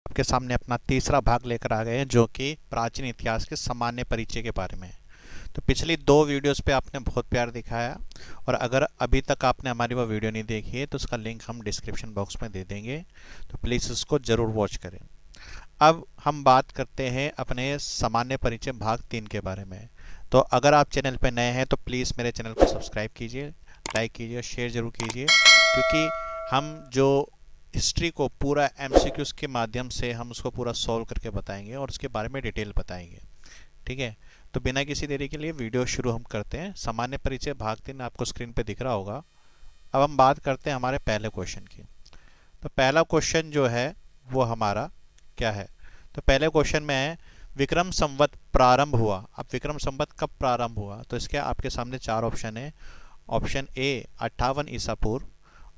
आपके सामने अपना तीसरा भाग लेकर आ गए हैं, जो कि प्राचीन इतिहास के सामान्य परिचय के बारे में है। तो पिछली दो वीडियोस पे आपने बहुत प्यार दिखाया, और अगर अभी तक आपने हमारी वो वीडियो नहीं देखी है तो उसका लिंक हम डिस्क्रिप्शन बॉक्स में दे देंगे, तो प्लीज़ उसको ज़रूर वॉच करें। अब हम बात करते हैं अपने सामान्य परिचय भाग 3 के बारे में। तो अगर आप चैनल पर नए हैं तो प्लीज़ मेरे चैनल को सब्सक्राइब कीजिए, लाइक कीजिए और शेयर ज़रूर कीजिए, क्योंकि हम जो हिस्ट्री को पूरा एमसीक्यूज़ के माध्यम से हम उसको पूरा सॉल्व करके बताएंगे और उसके बारे में डिटेल बताएंगे। ठीक है, तो बिना किसी देरी के लिए वीडियो शुरू हम करते हैं। सामान्य परिचय भाग 3 आपको स्क्रीन पे दिख रहा होगा। अब हम बात करते हैं हमारे पहले क्वेश्चन की। तो पहला क्वेश्चन जो है वो हमारा क्या है? तो पहले क्वेश्चन में है, विक्रम संवत प्रारंभ हुआ। अब विक्रम संवत कब प्रारंभ हुआ? तो इसके आपके सामने चार ऑप्शन है। ऑप्शन ए 58 ईसा पूर्व,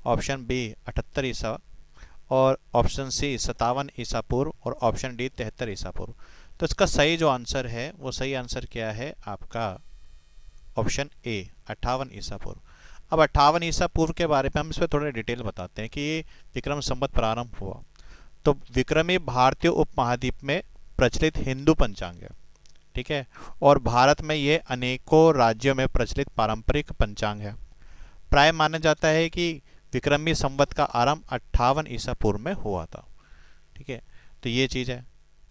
ऑप्शन बी 78 ईसा, और ऑप्शन सी 57 ईसा पूर्व, और ऑप्शन डी 73 ईसा पूर्व। तो इसका सही जो आंसर है वो सही आंसर क्या है आपका? ऑप्शन ए 58 ईसा पूर्व। अब 58 ईसा पूर्व के बारे में हम इस पर थोड़ा डिटेल बताते हैं कि ये विक्रम संवत प्रारंभ हुआ। तो विक्रमी भारतीय उपमहाद्वीप में प्रचलित हिंदू पंचांग है। ठीक है, और भारत में ये अनेकों राज्यों में प्रचलित पारंपरिक पंचांग है। प्राय माना जाता है कि विक्रमी संवत का आरंभ 58 ईसा पूर्व में हुआ था। ठीक है, तो ये चीज़ है,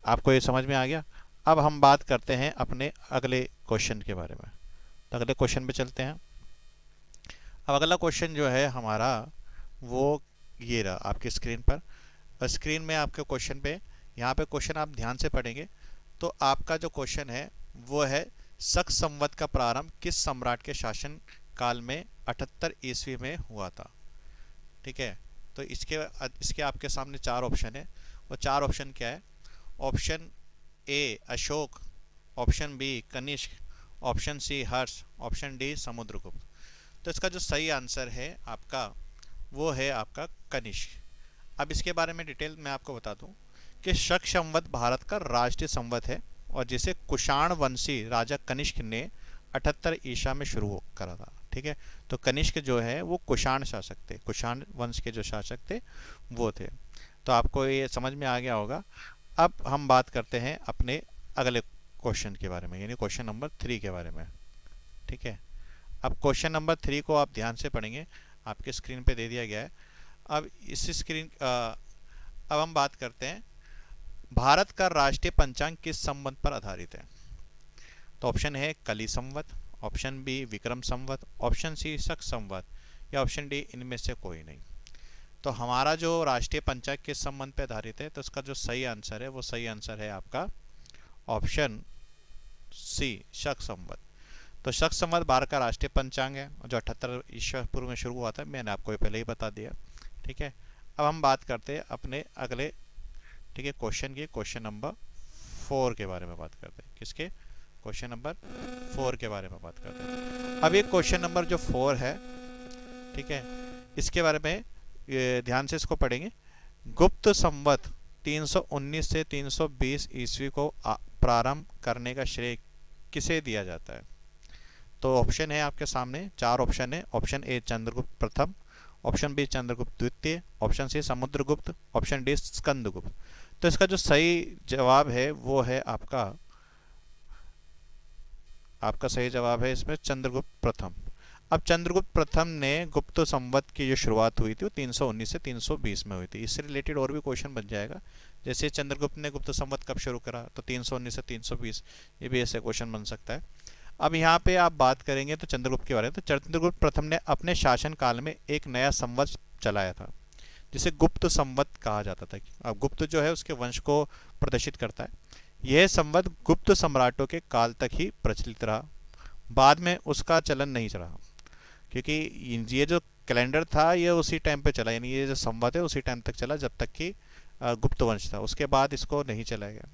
आपको ये समझ में आ गया। अब हम बात करते हैं अपने अगले क्वेश्चन के बारे में। तो अगले क्वेश्चन पे चलते हैं। अब अगला क्वेश्चन जो है हमारा वो ये रहा आपकी स्क्रीन पर। स्क्रीन में आपके क्वेश्चन पे, यहाँ पे क्वेश्चन आप ध्यान से पढ़ेंगे तो आपका जो क्वेश्चन है वो है, शक संवत का प्रारंभ किस सम्राट के शासन काल में 78 ईस्वी में हुआ था? ठीक है, तो इसके आपके सामने चार ऑप्शन है। वो चार ऑप्शन क्या है? Option A Ashok, option B Kanishka, option C Harsha, option D Samudragupta. तो इसका जो सही आंसर है आपका वो है आपका कनिष्क। अब इसके बारे में डिटेल मैं आपको बता दूं कि शक संवत भारत का राष्ट्रीय संवत है, और जिसे कुषाण वंशी राजा कनिष्क ने 78 ईसा में शुरू करा था। ठीक है, तो कनिष्क जो है वो कुषाण शासक थे, कुषाण वंश के जो शासक थे वो थे। तो आपको ये समझ में आ गया होगा। अब हम बात करते हैं अपने अगले क्वेश्चन के बारे में, यानी क्वेश्चन नंबर 3 के बारे में। ठीक है, अब क्वेश्चन नंबर 3 को आप ध्यान से पढ़ेंगे, आपके स्क्रीन पे दे दिया गया है। अब इस अब हम बात करते हैं, भारत का राष्ट्रीय पंचांग किस संवत पर आधारित है? तो ऑप्शन है कली संवत, option B Vikram Samvat, option C शक संवत, या ऑप्शन डी इनमें से कोई नहीं। तो हमारा जो राष्ट्रीय पंचांग किस संवत पर आधारित है, तो इसका जो सही आंसर है वो सही आंसर है आपका ऑप्शन सी शक संवत। तो शक संवत भारत का राष्ट्रीय पंचांग है जो 78 ईसा पूर्व में शुरू हुआ था, मैंने आपको ये पहले ही बता दिया। ठीक है, अब हम बात करते हैं अपने अगले, ठीक है, क्वेश्चन की, क्वेश्चन नंबर 4 के बारे में बात करते हैं। किसके? क्वेश्चन नंबर 4 के बारे में बात करते हैं। अब ये क्वेश्चन नंबर जो 4 है, ठीक है, इसके बारे में ध्यान से इसको पढ़ेंगे। गुप्त संवत 319 से 320 ईस्वी को प्रारंभ करने का श्रेय किसे दिया जाता है? तो ऑप्शन है आपके सामने, चार ऑप्शन है। ऑप्शन ए चंद्रगुप्त प्रथम, ऑप्शन बी चंद्रगुप्त द्वितीय, option C Samudragupta, option D Skandagupta. तो इसका जो सही जवाब है वो है आपका सही जवाब है इसमें चंद्रगुप्त प्रथम। अब चंद्रगुप्त प्रथम ने गुप्त संवत की जो शुरुआत हुई थी वो 319 से 320 में हुई थी। इससे रिलेटेड और भी क्वेश्चन बन जाएगा, जैसे चंद्रगुप्त ने गुप्त संवत कब शुरू करा, तो 319 से 320, ये भी ऐसे क्वेश्चन बन सकता है। अब यहाँ पे आप बात करेंगे तो चंद्रगुप्त के बारे में, तो चंद्रगुप्त प्रथम ने अपने शासन काल में एक नया संवत चलाया था जिसे गुप्त संवत कहा जाता था। अब गुप्त जो है उसके वंश को प्रदर्शित करता है। यह संवत गुप्त सम्राटों के काल तक ही प्रचलित रहा, बाद में उसका चलन नहीं चला, क्योंकि ये जो कैलेंडर था ये उसी टाइम पे चला, यानी ये जो संवत है उसी टाइम तक चला जब तक कि गुप्त वंश था, उसके बाद इसको नहीं चलाया गया।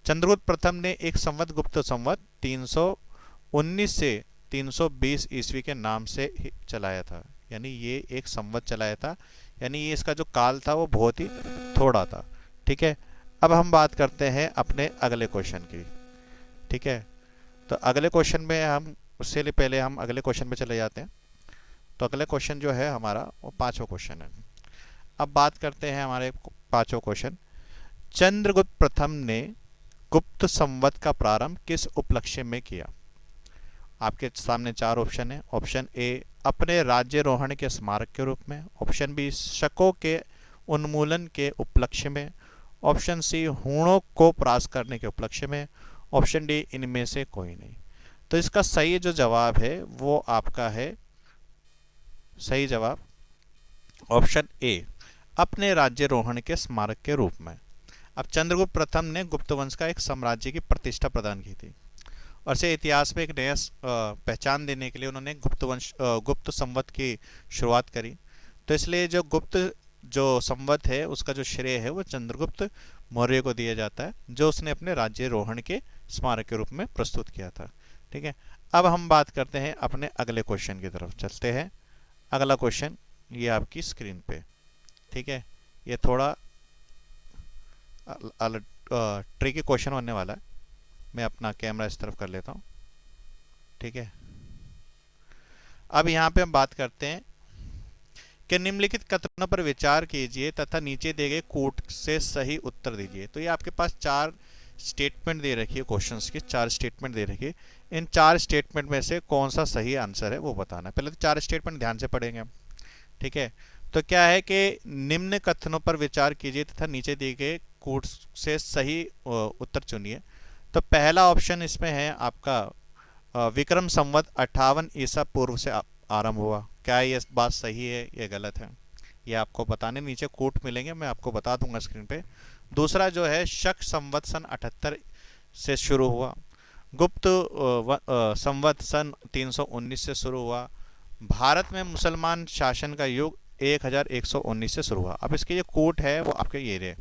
चंद्रगुप्त प्रथम ने एक संवत गुप्त संवत 319 से 320 ईस्वी के नाम से चलाया था, यानी ये एक संवत चलाया था, यानी ये इसका जो काल था वो बहुत ही थोड़ा था। ठीक है, अब हम बात करते हैं अपने अगले क्वेश्चन की। ठीक है, तो अगले क्वेश्चन में हम, उससे पहले हम अगले क्वेश्चन पे चले जाते हैं। तो अगले क्वेश्चन जो है हमारा वो पांचवा क्वेश्चन है। अब बात करते हैं हमारे पांचवा क्वेश्चन, चंद्रगुप्त प्रथम ने गुप्त संवत का प्रारंभ किस उपलक्ष्य में किया? आपके सामने चार ऑप्शन है। ऑप्शन ए अपने राज्यरोहण के स्मारक के रूप में, ऑप्शन बी शकों के उन्मूलन के उपलक्ष्य में, ऑप्शन सी हूणों को परास्त करने के उपलक्ष्य में, ऑप्शन डी इनमें से कोई नहीं। तो इसका सही जो जवाब है वो आपका है, सही जवाब ऑप्शन ए अपने राज्यरोहण के स्मारक के रूप में। अब चंद्रगुप्त प्रथम ने गुप्त वंश का एक साम्राज्य की प्रतिष्ठा प्रदान की थी और से इतिहास में एक नया पहचान देने के लिए उन्होंने गुप्त संवत की शुरुआत करी। तो इसलिए जो संवत है उसका जो श्रेय है वो चंद्रगुप्त मौर्य को दिया जाता है, जो उसने अपने राज्यरोहण के स्मारक के रूप में प्रस्तुत किया था। ठीक है, अब हम बात करते हैं अपने अगले क्वेश्चन की तरफ चलते हैं। अगला क्वेश्चन ये आपकी स्क्रीन पे, ठीक है, ये थोड़ा ट्रिकी क्वेश्चन होने वाला है। मैं अपना कैमरा इस तरफ कर लेता हूँ। ठीक है, अब यहाँ पे हम बात करते हैं कि निम्नलिखित कथनों पर विचार कीजिए तथा नीचे दिए गए कूट से सही उत्तर दीजिए। तो ये आपके पास चार स्टेटमेंट दे रखी है, क्वेश्चंस की चार स्टेटमेंट दे रखी है। इन चार स्टेटमेंट में से कौन सा सही आंसर है वो बताना है। पहले तो चार स्टेटमेंट ध्यान से पढ़ेंगे हम। ठीक है, तो क्या है कि निम्न कथनों पर विचार कीजिए तथा नीचे दिए गए कूट से सही उत्तर चुनिए। तो पहला ऑप्शन इसमें है आपका विक्रम संवत 58 ईसा पूर्व से आरंभ हुआ। क्या ये बात सही है या गलत है, ये आपको बताने नीचे कूट मिलेंगे, मैं आपको बता दूंगा स्क्रीन पे। दूसरा जो है शक संवत सन 78 से शुरू हुआ। गुप्त संवत सन 319 से शुरू हुआ। भारत में मुसलमान शासन का युग 1119 से शुरू हुआ। अब इसके जो कोट है वो आपके ये रहे,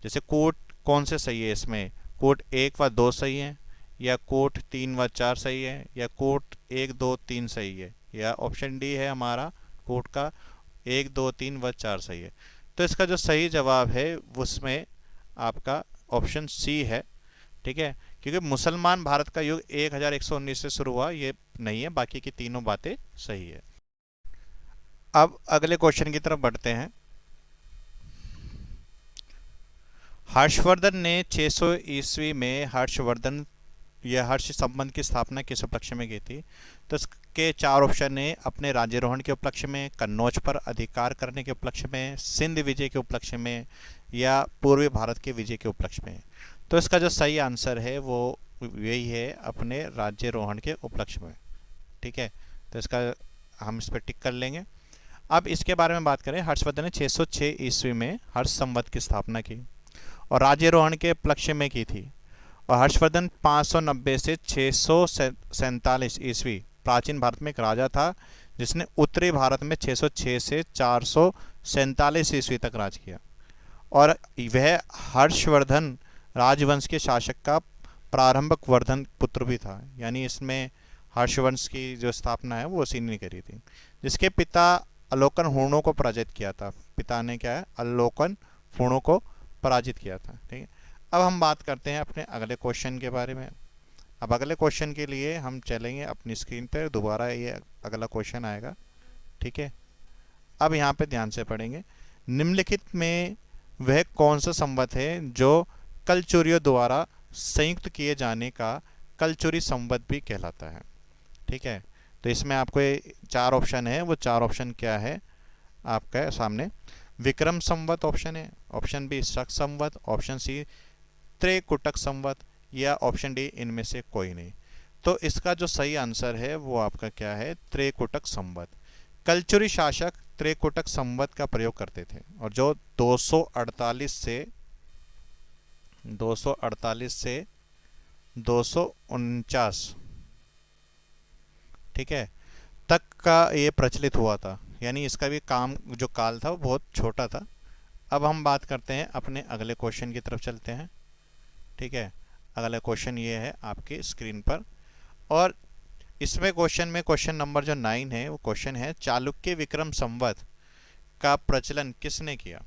जैसे कोट कौन से सही है इसमें, कोट 1 व 2 सही है, या कोट 3 व 4 सही है, या कोट 1 2 3 सही है, या ऑप्शन डी है हमारा कोट का 1 2 3 व 4 सही है। तो इसका जो सही जवाब है उसमें आपका ऑप्शन सी है। ठीक है, क्योंकि मुसलमान भारत का युग 1119 से शुरू हुआ ये नहीं है, बाकी की तीनों बातें सही है। अब अगले क्वेश्चन की तरफ बढ़ते हैं। हर्षवर्धन ने 600 ईस्वी में हर्ष संबंध की स्थापना किस उपलक्ष्य में की थी? तो इसके चार ऑप्शन है, अपने राज्यरोहण के उपलक्ष्य में, कन्नौज पर अधिकार करने के उपलक्ष्य में, सिंध विजय के उपलक्ष्य में, या पूर्वी भारत के विजय के उपलक्ष्य में। तो इसका जो सही आंसर है वो यही है, अपने राज्यरोहण के उपलक्ष्य में। ठीक है, तो इसका हम इस पर टिक कर लेंगे। अब इसके बारे में बात करें, हर्षवर्धन ने 606 ईस्वी में हर्ष संवत की स्थापना की और राज्यरोहण के उपलक्ष्य में की थी। और हर्षवर्धन 590 से 647 ईस्वी प्राचीन भारत में एक राजा था जिसने उत्तरी भारत में 606 से 447 ईस्वी तक राज किया। और वह हर्षवर्धन राजवंश के शासक का प्रारंभक वर्धन पुत्र भी था, यानी इसमें हर्षवंश की जो स्थापना है वो उसी ने करी थी, जिसके पिता अलोकन हूणों को पराजित किया था। पिता ने क्या है, अलोकन हूणों को पराजित किया था। ठीक है, अब हम बात करते हैं अपने अगले क्वेश्चन के बारे में। अब अगले क्वेश्चन के लिए हम चलेंगे अपनी स्क्रीन पर, दोबारा ये अगला क्वेश्चन आएगा। ठीक है, अब यहाँ पे ध्यान से पढ़ेंगे। निम्नलिखित में वह कौन सा संवत है जो कलचुरियों द्वारा संयुक्त किए जाने का कलचुरी संवत भी कहलाता है? ठीक है, तो इसमें आपको चार ऑप्शन है, वो चार ऑप्शन क्या है आपका सामने। विक्रम संवत ऑप्शन है, ऑप्शन बी शक संवत, ऑप्शन सी त्रिकुटक संवत, या ऑप्शन डी इनमें से कोई नहीं। तो इसका जो सही आंसर है वो आपका क्या है, त्रिकुटक संवत। कलचुरी शासक त्रिकुटक संवत का प्रयोग करते थे और जो 248 से 249 ठीक है तक का ये प्रचलित हुआ था, यानी इसका भी काम जो काल था वो बहुत छोटा था। अब हम बात करते हैं अपने अगले क्वेश्चन की तरफ चलते हैं। ठीक है, अगला क्वेश्चन ये है आपकी स्क्रीन पर, और इसमें क्वेश्चन नंबर जो 9 है वो क्वेश्चन है, चालुक्य विक्रम संवत का प्रचलन किसने किया?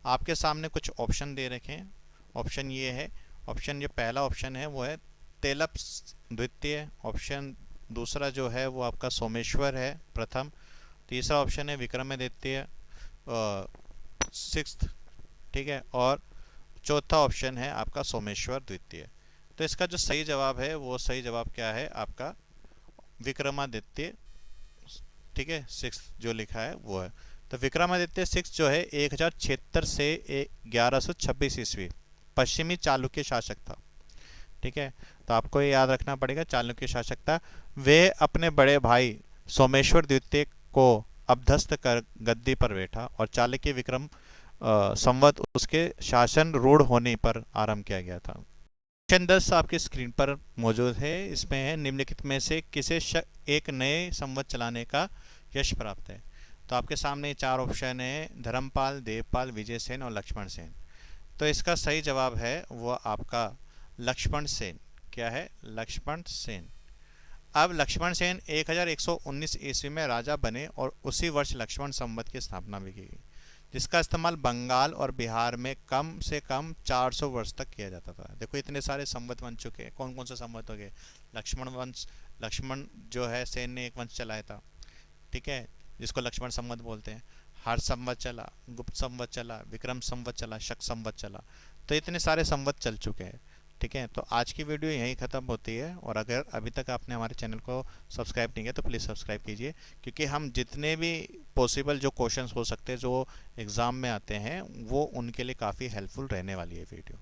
आपके सामने कुछ ऑप्शन दे रखे हैं। ऑप्शन ये है, ऑप्शन ये पहला ऑप्शन है वो है तेलप्स द्वितीय, ऑप्शन दूसरा जो है वो आपका सोमेश्वर है प्रथम, तीसरा ऑप्शन है विक्रमादित्य 6th, ठीक है, और चौथा ऑप्शन है आपका सोमेश्वर द्वितीय। तो इसका जो सही जवाब है वो सही जवाब क्या है आपका विक्रमादित्य, ठीक है, 6 जो लिखा है वो है। तो विक्रमादित्य 6 जो है 1076 से 1126 ईस्वी पश्चिमी चालुक्य शासक था, ठीक है। तो आपको ये याद रखना पड़ेगा, चालुक्य शासक था। वे अपने बड़े भाई सोमेश्वर द्वितीय को अभ्यस्त कर गद्दी पर बैठा और चालुक्य विक्रम संवत उसके शासन रूढ़ होने पर आरंभ किया गया था। क्वेश्चन 10 आपकी स्क्रीन पर मौजूद है। इसमें है निम्नलिखित में से किसे एक नए संवत चलाने का यश प्राप्त है। तो आपके सामने 4 ऑप्शन है, धर्मपाल, देवपाल, विजय सेन और लक्ष्मण सेन। तो इसका सही जवाब है वो आपका लक्ष्मण सेन। क्या है? लक्ष्मण सेन। अब लक्ष्मण सेन 1119 ईस्वी में राजा बने और उसी वर्ष लक्ष्मण संवत की स्थापना भी की, जिसका इस्तेमाल बंगाल और बिहार में कम से कम 400 वर्ष तक किया जाता था। देखो इतने सारे संवत बन चुके हैं। कौन कौन से संवत हो गए? लक्ष्मण वंश, लक्ष्मण जो है सेन ने एक वंश चलाया था, ठीक है, जिसको लक्ष्मण संवत बोलते हैं। हर्ष संवत चला, गुप्त संवत चला, विक्रम संवत चला, शक संवत चला। तो इतने सारे संवत चल चुके हैं, ठीक है। तो आज की वीडियो यहीं ख़त्म होती है। और अगर अभी तक आपने हमारे चैनल को सब्सक्राइब नहीं किया तो प्लीज़ सब्सक्राइब कीजिए, क्योंकि हम जितने भी पॉसिबल जो क्वेश्चंस हो सकते हैं जो एग्ज़ाम में आते हैं वो उनके लिए काफ़ी हेल्पफुल रहने वाली है वीडियो।